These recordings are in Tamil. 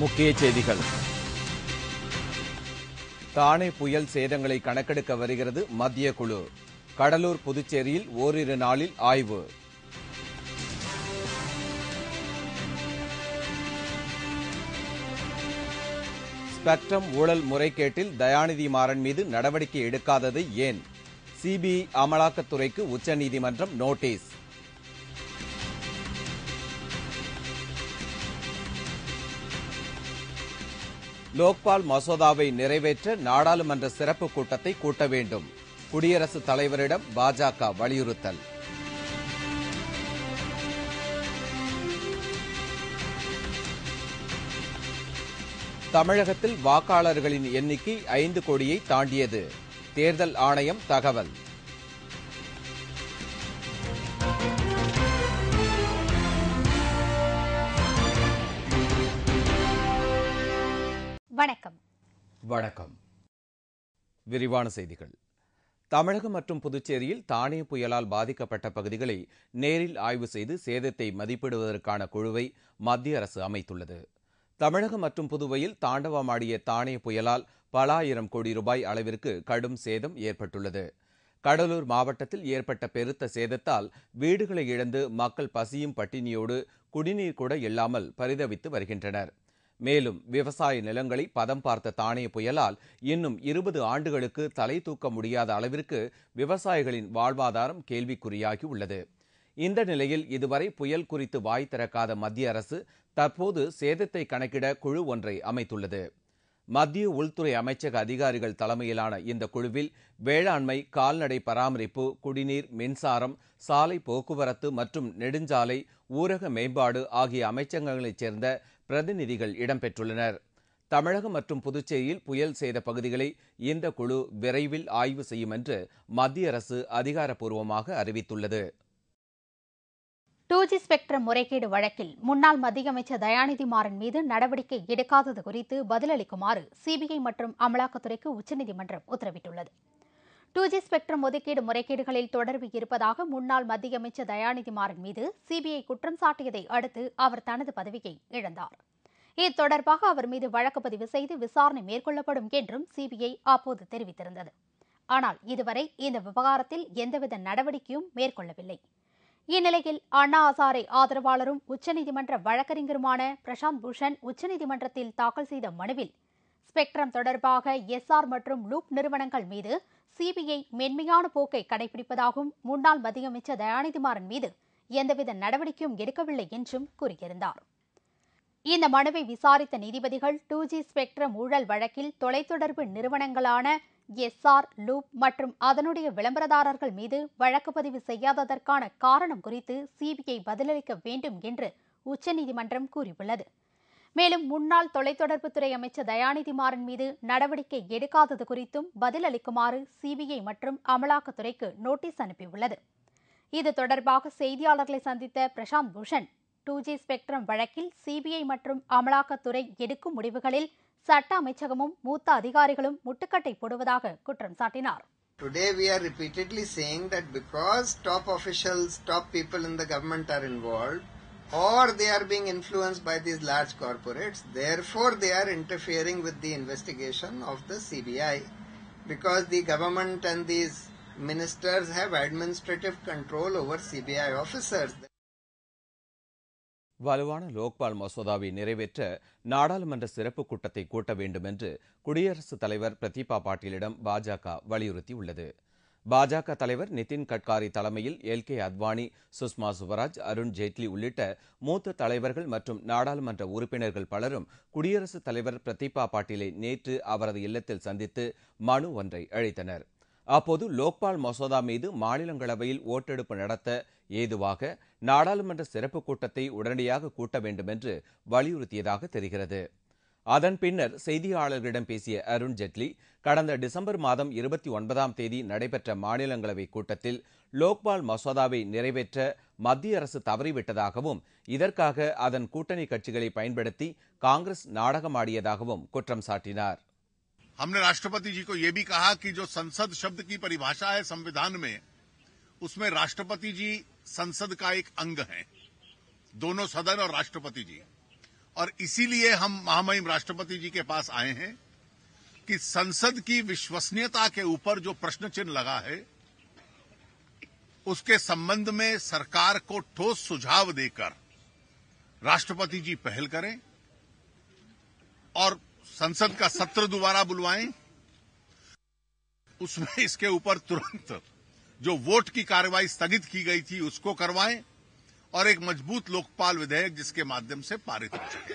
முக்கிய செய்திகள். தானே புயல் சேதங்களை கணக்கெடுக்க வருகிறது மத்திய குழு. கடலூர், புதுச்சேரியில் ஓரிரு நாளில் ஆய்வு. ஸ்பெக்ட்ரம் ஊழல் முறைகேட்டில் தயாநிதி மாறன் மீது நடவடிக்கை எடுக்காதது ஏன்? சிபிஐ அமலாக்கத்துறைக்கு உச்சநீதிமன்றம் நோட்டீஸ். லோக்பால் மசோதாவை நிறைவேற்ற நாடாளுமன்ற சிறப்பு கூட்டத்தை கூட்ட வேண்டும். குடியரசுத் தலைவரிடம் பாஜக வலியுறுத்தல். தமிழகத்தில் வாக்காளர்களின் எண்ணிக்கை 5 கோடியை தாண்டியது. தேர்தல் ஆணையம் தகவல். வணக்கம். விரிவான செய்திகள். தமிழகம் மற்றும் புதுச்சேரியில் தானே புயலால் பாதிக்கப்பட்ட பகுதிகளை நேரில் ஆய்வு செய்து சேதத்தை மதிப்பிடுவதற்கான குழுவை மத்திய அரசு அமைத்துள்ளது. தமிழகம் மற்றும் புதுவையில் தாண்டவமாடிய தானே புயலால் பல ஆயிரம் கோடி ரூபாய் அளவிற்கு கடும் சேதம் ஏற்பட்டுள்ளது. கடலூர் மாவட்டத்தில் ஏற்பட்ட பெருத்த சேதத்தால் வீடுகளை இழந்து மக்கள் பசியும் பட்டினியோடு குடிநீர் கூட இல்லாமல் பரிதவித்து வருகின்றனர். மேலும் விவசாய நிலங்களை பதம் பார்த்த தானே புயலால் இன்னும் 20 ஆண்டுகளுக்கு தலை தூக்க முடியாத அளவிற்கு விவசாயிகளின் வாழ்வாதாரம் கேள்விக்குறியாகி உள்ளது. இந்த நிலையில் இதுவரை புயல் குறித்து வாய் திறக்காத மத்திய அரசு தற்போது சேதத்தை கணக்கிட குழு ஒன்றை அமைத்துள்ளது. மத்திய உள்துறை அமைச்சக அதிகாரிகள் தலைமையிலான இந்த குழுவில் வேளாண்மை, கால்நடை பராமரிப்பு, குடிநீர், மின்சாரம், சாலை போக்குவரத்து மற்றும் நெடுஞ்சாலை, ஊரக மேம்பாடு ஆகிய அமைச்சகங்களைச் சேர்ந்த பிரதிநிதிகள் இடம்பெற்றுள்ளனர். தமிழகம் மற்றும் புதுச்சேரியில் புயல் சேத பகுதிகளை இந்த குழு விரைவில் ஆய்வு செய்யும் என்று மத்திய அரசு அதிகாரப்பூர்வமாக அறிவித்துள்ளது. 2G ஸ்பெக்ட்ரம் முறைகேடு வழக்கில் முன்னாள் மத்திய அமைச்சர் தயாநிதி மாறன் மீது நடவடிக்கை எடுக்காதது குறித்து பதிலளிக்குமாறு சிபிஐ மற்றும் அமலாக்கத்துறைக்கு உச்சநீதிமன்றம் உத்தரவிட்டுள்ளது. 2G ஸ்பெக்ட்ரம் ஒதுக்கீடு முறைகேடுகளில் தொடர்பு இருப்பதாக முன்னாள் மத்திய அமைச்சர் தயாநிதி மாறன் மீது சிபிஐ குற்றம் சாட்டியதை அடுத்து அவர் தனது பதவியை இழந்தார். இது தொடர்பாக அவர் மீது வழக்கு பதிவு செய்து விசாரணை மேற்கொள்ளப்படும் என்றும் சிபிஐ அப்போது தெரிவித்திருந்தது. ஆனால் இதுவரை இந்த விவகாரத்தில் எந்தவித நடவடிக்கையும் மேற்கொள்ளவில்லை. இந்நிலையில் அண்ணா ஹசாரே ஆதரவாளரும் உச்சநீதிமன்ற வழக்கறிஞருமான பிரசாந்த் பூஷன் உச்சநீதிமன்றத்தில் தாக்கல் செய்த மனுவில் ஸ்பெக்ட்ரம் தொடர்பாக எஸ்ஆர் மற்றும் லூப் நிறுவனங்கள் மீது சிபிஐ மென்மையான போக்கை கடைபிடிப்பதாகவும் முன்னாள் மத்திய அமைச்சர் தயாநிதி மாறன் மீது எந்தவித நடவடிக்கையும் எடுக்கவில்லை என்றும் கூறியிருந்தார். இந்த மனுவை விசாரித்த நீதிபதிகள் 2G ஸ்பெக்ட்ரம் ஊழல் வழக்கில் தொலைத்தொடர்பு நிறுவனங்களான எஸ்ஆர், லூப் மற்றும் அதனுடைய விளம்பரதாரர்கள் மீது வழக்கு பதிவு செய்யாததற்கான காரணம் குறித்து சிபிஐ பதிலளிக்க வேண்டும் என்று உச்சநீதிமன்றம் கூறியுள்ளது. மேலும் முன்னாள் தொலைத்தொடர்புத்துறை அமைச்சர் தயாநிதி மாறன் மீது நடவடிக்கை எடுக்காதது குறித்தும் பதிலளிக்குமாறு சிபிஐ மற்றும் அமலாக்கத்துறைக்கு நோட்டீஸ் அனுப்பியுள்ளது. இது தொடர்பாக செய்தியாளர்களை சந்தித்த பிரசாந்த் பூஷன் 2G ஸ்பெக்ட்ரம் வழக்கில் சிபிஐ மற்றும் அமலாக்கத்துறை எடுக்கும் முடிவுகளில் சட்ட அமைச்சகமும் மூத்த அதிகாரிகளும் முட்டுக்கட்டை போடுவதாக குற்றம் சாட்டினார். Today we are repeatedly saying that because top officials, top people in the government are involved, or they are being influenced by these large corporates, therefore they are interfering with the investigation of the CBI, because the government and these ministers have administrative control over CBI officers. வலுவான லோக்பால் மசோதாவை நிறைவேற்ற நாடாளுமன்ற சிறப்பு கூட்டத்தை கூட்ட வேண்டும் என்று குடியரசுத் தலைவர் பிரதீபா பாட்டீலிடம் பாஜக வலியுறுத்தியுள்ளது. பாஜக தலைவர் நிதின் கட்காரி தலைமையில் எல்.கே. அத்வானி, சுஷ்மா சுவராஜ், அருண் ஜேட்லி உள்ளிட்ட மூத்த தலைவர்கள் மற்றும் நாடாளுமன்ற உறுப்பினர்கள் பலரும் குடியரசுத் தலைவர் பிரதீபா பாட்டீலை நேற்று அவரது இல்லத்தில் சந்தித்து மனு ஒன்றை அளித்தனர். அப்போது லோக்பால் மசோதா மீது மாநிலங்களவையில் ஓட்டெடுப்பு நடத்த ஏதுவாக நாடாளுமன்ற சிறப்பு கூட்டத்தை உடனடியாக கூட்ட வேண்டும் என்று வலியுறுத்தியதாக தெரிகிறது. அதன் பின்னர் செய்தியாளர்களிடம் பேசிய அருண் ஜேட்லி, கடந்த டிசம்பர் மாதம் 29ஆம் தேதி நடைபெற்ற மாநிலங்களவை கூட்டத்தில் லோக்பால் மசோதாவை நிறைவேற்ற மத்திய அரசு தவறிவிட்டதாகவும் இதற்காக அதன் கூட்டணி கட்சிகளை பயன்படுத்தி காங்கிரஸ் நாடகமாடியதாகவும் குற்றம் சாட்டினார். हमने राष्ट्रपति जी को यह भी कहा कि जो संसद शब्द की परिभाषा है संविधान में, उसमें राष्ट्रपति जी संसद का एक अंग हैं, दोनों सदन और राष्ट्रपति जी, और इसीलिए हम महामहिम राष्ट्रपति जी के पास आए हैं कि संसद की विश्वसनीयता के ऊपर जो प्रश्न चिन्ह लगा है उसके संबंध में सरकार को ठोस सुझाव देकर राष्ट्रपति जी पहल करें और संसद का सत्र दोबारा बुलवाएं, उसमें इसके ऊपर तुरंत जो वोट की कार्रवाई स्थगित की गई थी उसको करवाएं और एक मजबूत लोकपाल विधेयक जिसके माध्यम से पारित हो सके।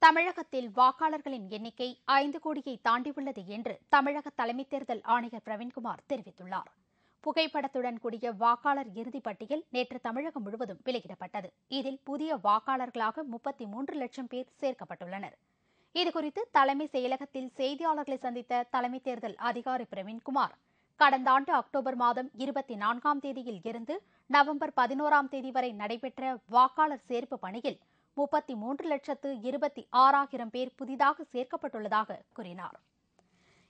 தமிழகத்தில் வாக்காளர்களின் எண்ணிக்கை 5 கோடியை தாண்டியுள்ளது என்று தமிழக தலைமை தேர்தல் ஆணையர் பிரவீன்குமார் தெரிவித்துள்ளார். புகைப்படத்துடன் கூடிய வாக்காளர் இறுதிப் பட்டியல் நேற்று தமிழகம் முழுவதும் வெளியிடப்பட்டது. இதில் புதிய வாக்காளர்களாக 33 லட்சம் பேர் சேர்க்கப்பட்டுள்ளனர். இதுகுறித்து தலைமை செயலகத்தில் செய்தியாளர்களை சந்தித்த தலைமை தேர்தல் அதிகாரி பிரவீன்குமார், கடந்த ஆண்டு அக்டோபர் மாதம் 24ஆம் தேதியில் இருந்து நவம்பர் 11ஆம் தேதி வரை நடைபெற்ற வாக்காளர் சேர்ப்பு பணியில் 33,26,000 பேர் புதிதாக சேர்க்கப்பட்டுள்ளதாக கூறினார்.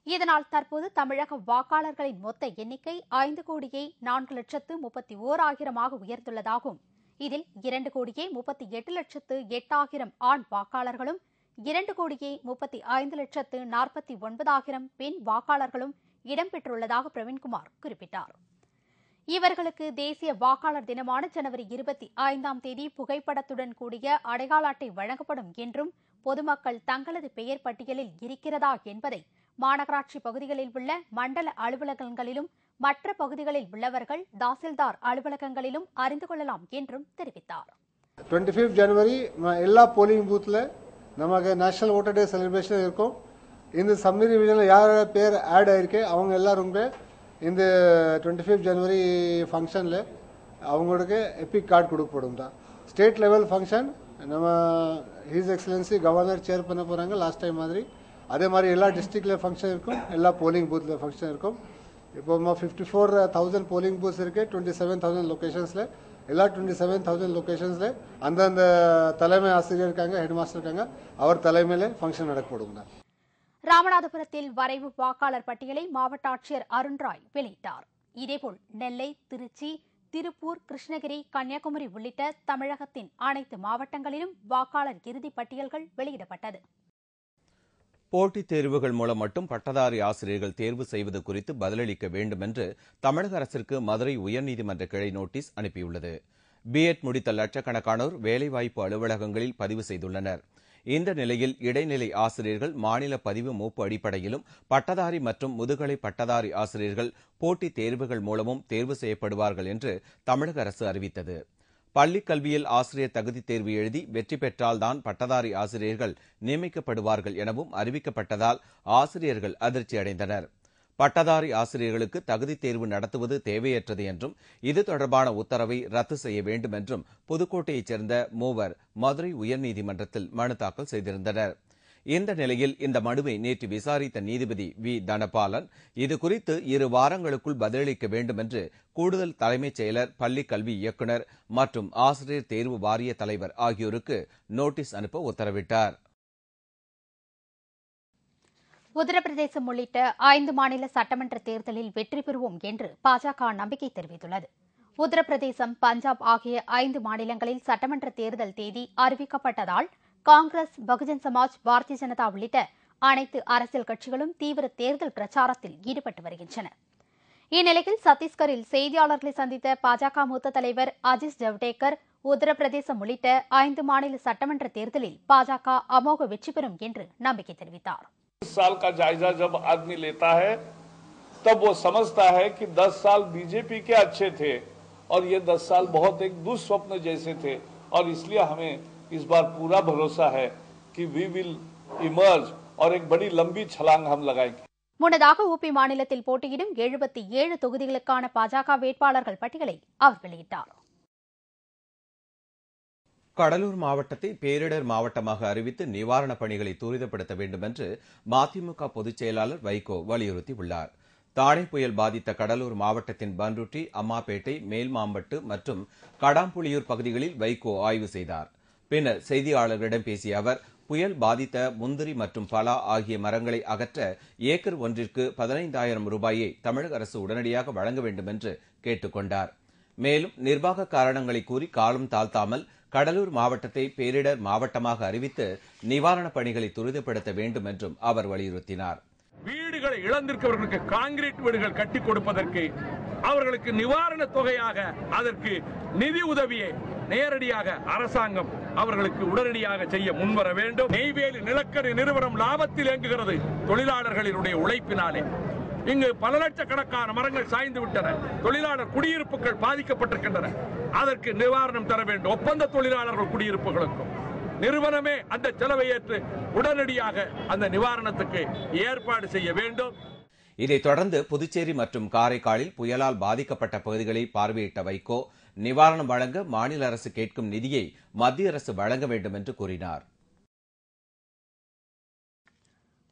இதனால் தற்போது தமிழக வாக்காளர்களின் மொத்த எண்ணிக்கை 5,04,31,000 உயர்ந்துள்ளதாகவும், இதில் 2,38,08,000 ஆண் வாக்காளர்களும் 2,35,49,000 பெண் வாக்காளர்களும் இடம்பெற்றுள்ளதாக பிரவீன்குமார் குறிப்பிட்டார். இவர்களுக்கு தேசிய வாக்காளர் தினமான ஜனவரி 25ஆம் தேதி புகைப்படத்துடன் கூடிய அடையாள அட்டை வழங்கப்படும் என்றும், பொதுமக்கள் தங்களது பெயர் பட்டியலில் இருக்கிறதா என்பதை மாநகராட்சி பகுதிகளில் உள்ள மண்டல அலுவலகங்களிலும் மற்ற பகுதிகளில் உள்ளவர்கள் தாசில்தார் அலுவலகங்களிலும் அறிந்து கொள்ளலாம் என்றும் தெரிவித்தார். 25 ஜனவரி எல்லா போலிங் பூத்ல நமக்கு நேஷனல் ஓட்டர் டே செலிப்ரேஷன் இருக்கும். இந்த சம்மரி டிவிஷனில் யார் பேர் ஆட் ஆயிருக்கு அவங்க எல்லாரும் இந்த 25 ஜனவரி ஃபங்க்ஷனில் அவங்களுக்கு எபிக் கார்டு கொடுக்கப்படும் தான். ஸ்டேட் லெவல் ஃபங்க்ஷன் நம்ம ஹிஸ் எக்ஸலன்சி கவர்னர் சேர் பண்ண போகிறாங்க லாஸ்ட் டைம் மாதிரி. அதே மாதிரி எல்லா டிஸ்ட்ரிக்டில் ஃபங்க்ஷன் இருக்கும், எல்லா போலிங் பூத்தில் ஃபங்க்ஷன் இருக்கும். இப்போ 54,000 போலிங் பூத்ஸ் இருக்குது 27,000 லொக்கேஷன்ஸில். எல்லா 27,000 லொக்கேஷன்ஸில் அந்தந்த தலைமை ஆசிரியர் இருக்காங்க, ஹெட் மாஸ்டர் இருக்காங்க, அவர் தலைமையில் ஃபங்க்ஷன் நடக்கப்படும் தான். ராமநாதபுரத்தில் வரைவு வாக்காளர் பட்டியலை மாவட்ட ஆட்சியர் அருண்ராய் வெளியிட்டார். இதேபோல் நெல்லை, திருச்சி, திருப்பூர், கிருஷ்ணகிரி, கன்னியாகுமரி உள்ளிட்ட தமிழகத்தின் அனைத்து மாவட்டங்களிலும் வாக்காளர் இறுதிப் பட்டியல்கள் வெளியிடப்பட்டது. போட்டித் தேர்வுகள் மூலம் மட்டும் பட்டதாரி ஆசிரியர்கள் தேர்வு செய்வது குறித்து பதிலளிக்க வேண்டும் என்று தமிழக அரசிற்கு மதுரை உயர்நீதிமன்ற கிளை நோட்டீஸ் அனுப்பியுள்ளது. பிஎட் முடித்த லட்சக்கணக்கானோர் வேலைவாய்ப்பு அலுவலகங்களில் பதிவு செய்துள்ளனர். இந்த நிலையில் இடைநிலை ஆசிரியர்கள் மாநில பதிவு மூப்பு அடிப்படையிலும், பட்டதாரி மற்றும் முதுகலை பட்டதாரி ஆசிரியர்கள் போட்டித் தேர்வுகள் மூலமும் தேர்வு செய்யப்படுவார்கள் என்று தமிழக அரசு அறிவித்தது. பள்ளிக் கல்வியில் ஆசிரியர் தகுதித் தேர்வு எழுதி வெற்றி பெற்றால்தான் பட்டதாரி ஆசிரியர்கள் நியமிக்கப்படுவார்கள் எனவும் அறிவிக்கப்பட்டதால் ஆசிரியர்கள் அதிர்ச்சி அடைந்தனர். பட்டதாரி ஆசிரியர்களுக்கு தகுதித் தேர்வு நடத்துவது தேவையற்றது என்றும், இது தொடர்பான உத்தரவை ரத்து செய்ய வேண்டும் என்றும் புதுக்கோட்டையைச் சேர்ந்த மூவர் மதுரை உயர்நீதிமன்றத்தில் மனு தாக்கல் செய்திருந்தனர். இந்த நிலையில் இந்த மனுவை நேற்று விசாரித்த நீதிபதி வி. தனபாலன், இதுகுறித்து 2 வாரங்களுக்குள் பதிலளிக்க வேண்டும் என்று கூடுதல் தலைமைச் செயலர், பள்ளிக் கல்வி இயக்குநர் மற்றும் ஆசிரியர் தேர்வு வாரிய தலைவர் ஆகியோருக்கு நோட்டீஸ் அனுப்ப உத்தரவிட்டார். உத்தரப்பிரதேசம் உள்ளிட்ட 5 மாநில சட்டமன்ற தேர்தலில் வெற்றி பெறுவோம் என்று பாஜக நம்பிக்கை தெரிவித்துள்ளது. உத்தரப்பிரதேசம், பஞ்சாப் ஆகிய 5 மாநிலங்களில் சட்டமன்ற தேர்தல் தேதி அறிவிக்கப்பட்டதால் காங்கிரஸ், பகுஜன் சமாஜ், பாரதிய ஜனதா உள்ளிட்ட அனைத்து அரசியல் கட்சிகளும் தீவிர தேர்தல் பிரச்சாரத்தில் ஈடுபட்டு வருகின்றன. இந்நிலையில் சத்தீஸ்கரில் செய்தியாளர்களை சந்தித்த பாஜக மூத்த தலைவர் அஜித் ஜவ்டேகர், உத்தரப்பிரதேசம் உள்ளிட்ட 5 மாநில சட்டமன்ற தேர்தலில் பாஜக அமோக வெற்றி பெறும் என்று நம்பிக்கை தெரிவித்தார். इस साल का जायजा जब आदमी लेता है तब वो समझता है कि 10 साल बीजेपी के अच्छे थे और ये 10 साल बहुत एक दुस्वप्न जैसे थे, और इसलिए हमें इस बार पूरा भरोसा है कि वी विल इमर्ज और एक बड़ी लंबी छलांग हम लगाएंगे. முன்னதாக ஊபி மாநிலத்தில் போட்டியிடும் 77 தொகுதிகளுக்கான பாஜக வேட்பாளர்கள் பட்டியலை அவர் வெளியிட்டார். கடலூர் மாவட்டத்தை பேரிடர் மாவட்டமாக அறிவித்து நிவாரணப் பணிகளை துரிதப்படுத்த வேண்டும் என்று மதிமுக பொதுச் செயலாளர் வைகோ வலியுறுத்தியுள்ளார். தானே புயல் பாதித்த கடலூர் மாவட்டத்தின் பன்ருட்டி, அம்மாப்பேட்டை, மேல்மாம்பட்டு மற்றும் கடாம்புளியூர் பகுதிகளில் வைகோ ஆய்வு செய்தார். பின்னர் செய்தியாளர்களிடம் பேசிய அவர், புயல் பாதித்த முந்திரி மற்றும் பலா ஆகிய மரங்களை அகற்ற ஏக்கர் ஒன்றிற்கு 15,000 ரூபாயை தமிழக அரசு உடனடியாக வழங்க வேண்டும் என்று கேட்டுக் கொண்டார். மேலும் நிர்வாக காரணங்களை கூறி காலம் தாழ்த்தாமல் கடலூர் மாவட்டத்தை பேரிடர் மாவட்டமாக அறிவித்து நிவாரணப் பணிகளை துரிதப்படுத்த வேண்டும் என்றும் அவர் வலியுறுத்தினார். வீடுகளை இழந்திருக்கிறவர்களுக்கு கான்கிரீட் வீடுகள் கட்டி கொடுப்பதற்கு, அவர்களுக்கு நிவாரண தொகையாக அதற்கு நிதி உதவியை நேரடியாக அரசாங்கம் அவர்களுக்கு உடனடியாக செய்ய முன்வர வேண்டும். நெய்வேலி நிலக்கரி நிறுவனம் லாபத்தில் இயங்குகிறது தொழிலாளர்களினுடைய உழைப்பினாலே. இங்கு பல லட்சக்கணக்கான மரங்கள் சாய்ந்து விட்டன. தொழிலாளர் குடியிருப்புகள் பாதிக்கப்பட்டிருக்கின்றன. அதற்கு நிவாரணம் தர வேண்டும். ஒப்பந்த தொழிலாளர்கள் குடியிருப்புகளுக்கும் நிறுவனமே அந்த செலவை ஏற்று உடனடியாக அந்த நிவாரணத்துக்கு ஏற்பாடு செய்ய வேண்டும். இதைத் தொடர்ந்து புதுச்சேரி மற்றும் காரைக்காலில் புயலால் பாதிக்கப்பட்ட பகுதிகளை பார்வையிட்ட வைகோ, நிவாரணம் வழங்க மாநில அரசு கேட்கும் நிதியை மத்திய அரசு வழங்க வேண்டும் என்று கூறினார்.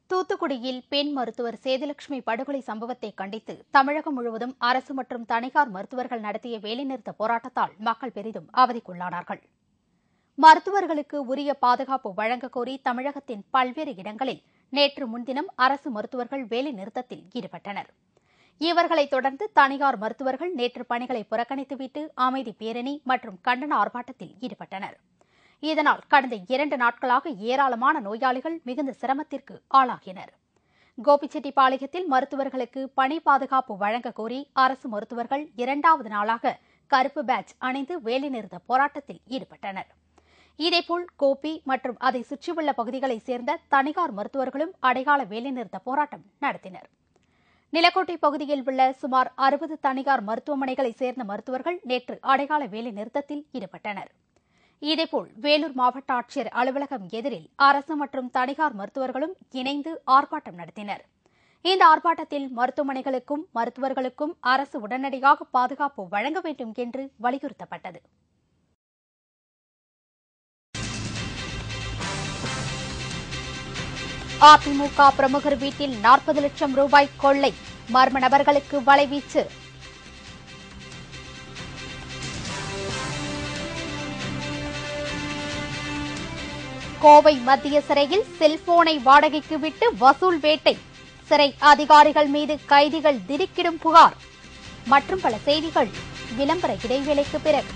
தூத்துக்குடியில் பெண் மருத்துவர் சேதுலட்சுமி படுகொலை சம்பவத்தை கண்டித்து தமிழகம் முழுவதும் அரசு மற்றும் தனியார் மருத்துவர்கள் நடத்திய வேலைநிறுத்த போராட்டத்தால் மக்கள் பெரிதும் அவதிக்குள்ளானார்கள். மருத்துவர்களுக்கு உரிய பாதுகாப்பு வழங்க கோரி தமிழகத்தின் பல்வேறு இடங்களில் நேற்று முன்தினம் அரசு மருத்துவர்கள் வேலைநிறுத்தத்தில் ஈடுபட்டனர். இவர்களைத் தொடர்ந்து தனியார் மருத்துவர்கள் நேற்று பணிகளை புறக்கணித்துவிட்டு அமைதி பேரணி மற்றும் கண்டன ஆர்ப்பாட்டத்தில் ஈடுபட்டனர். இதனால் கடந்த 2 நாட்களாக ஏராளமான நோயாளிகள் மிகுந்த சிரமத்திற்கு ஆளாகினர். கோபிச்செட்டிப்பாளையத்தில் மருத்துவர்களுக்கு பணி பாதுகாப்பு வழங்க கோரி அரசு மருத்துவர்கள் 2வது நாளாக கருப்பு பேட்ஜ் அணிந்து வேலைநிறுத்த போராட்டத்தில் ஈடுபட்டனர். இதேபோல் கோபி மற்றும் அதை சுற்றியுள்ள பகுதிகளைச் சேர்ந்த தனியார் மருத்துவர்களும் அடையாள வேலைநிறுத்த போராட்டம் நடத்தினர். நிலக்கோட்டை பகுதியில் உள்ள சுமார் 60 தனியார் மருத்துவமனைகளைச் சேர்ந்த மருத்துவர்கள் நேற்று அடையாள வேலைநிறுத்தத்தில் ஈடுபட்டனர். இதேபோல் வேலூர் மாவட்ட ஆட்சியர் அலுவலகம் எதிரில் அரசு மற்றும் தனியார் மருத்துவர்களும் இணைந்து ஆர்ப்பாட்டம் நடத்தினர். இந்த ஆர்ப்பாட்டத்தில் மருத்துவமனைகளுக்கும் மருத்துவர்களுக்கும் அரசு உடனடியாக பாதுகாப்பு வழங்க வேண்டும் என்று வலியுறுத்தப்பட்டது. அதிமுக பிரமுகர் வீட்டில் 40 லட்சம் ரூபாய் கொள்ளை, மர்ம நபர்களுக்கு வலைவீச்சு. கோவை மத்திய சிறையில் செல்போனை வாடகைக்கு விட்டு வசூல் வேட்டை, சிறை அதிகாரிகள் மீது கைதிகள் திடுக்கிடும் புகார் மற்றும் பல செய்திகள் விளம்பர இடைவேளைக்கு பிறகு.